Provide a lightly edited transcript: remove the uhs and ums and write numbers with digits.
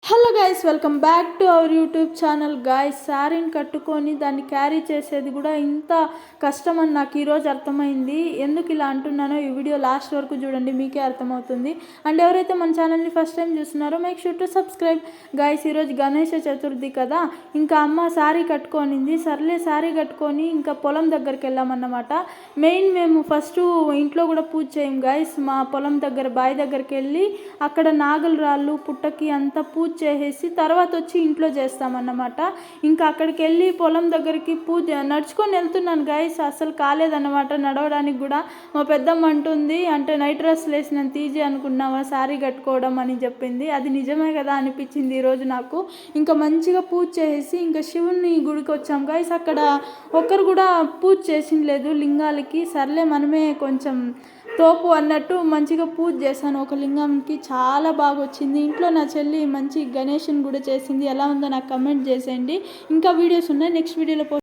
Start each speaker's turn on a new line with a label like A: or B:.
A: Hello guys, welcome back to our YouTube channel. Guys, శారీని కట్టుకొని దాన్ని క్యారీ చేసేది కూడా ఇంత కష్టం అని నాకు ఈరోజు అర్థమైంది. ఎందుకు ఇలా అంటున్నానో ఈ వీడియో లాస్ట్ వరకు చూడండి, మీకే అర్థమవుతుంది. అండ్ ఎవరైతే మన ఛానల్ని ఫస్ట్ టైం చూస్తున్నారో make sure to subscribe. Guys, ఈరోజు గణేష చతుర్థి కదా, ఇంకా అమ్మ శారీ కట్టుకొనింది. సర్లే శారీ కట్టుకొని ఇంకా పొలం దగ్గరికి వెళ్ళామన్నమాట. మెయిన్ మేము ఫస్ట్ ఇంట్లో కూడా పూజ చేయం గాయస్. మా పొలం దగ్గర బావి దగ్గరికి వెళ్ళి అక్కడ నాగల రాళ్ళు పుట్టకి అంతా పూజ చేసేసి తర్వాత వచ్చి ఇంట్లో చేస్తామన్నమాట. ఇంకా అక్కడికి వెళ్ళి పొలం దగ్గరికి పూజ నడుచుకొని వెళ్తున్నాను గాయస్, అసలు కాలేదన్నమాట నడవడానికి కూడా. మా పెద్దమ్మ అంటుంది, అంటే నైట్ డ్రెస్ వేసినంత ఈజీ అనుకున్నావా శారీ కట్టుకోవడం అని చెప్పింది. అది నిజమే కదా అనిపించింది ఈరోజు నాకు. ఇంకా మంచిగా పూజ చేసేసి ఇంకా శివుని గుడికి వచ్చాం గాయస్. అక్కడ ఒక్కరు కూడా పూజ చేసింది లేదు లింగాలకి. సర్లే మనమే కొంచెం తోపు అన్నట్టు మంచిగా పూజ చేశాను ఒక లింగంకి. చాలా బాగా వచ్చింది. ఇంట్లో నా చెల్లి మంచి గణేషుని కూడా చేసింది. ఎలా ఉందో నాకు కమెంట్ చేసేయండి. ఇంకా వీడియోస్ ఉన్నాయి, నెక్స్ట్ వీడియోలో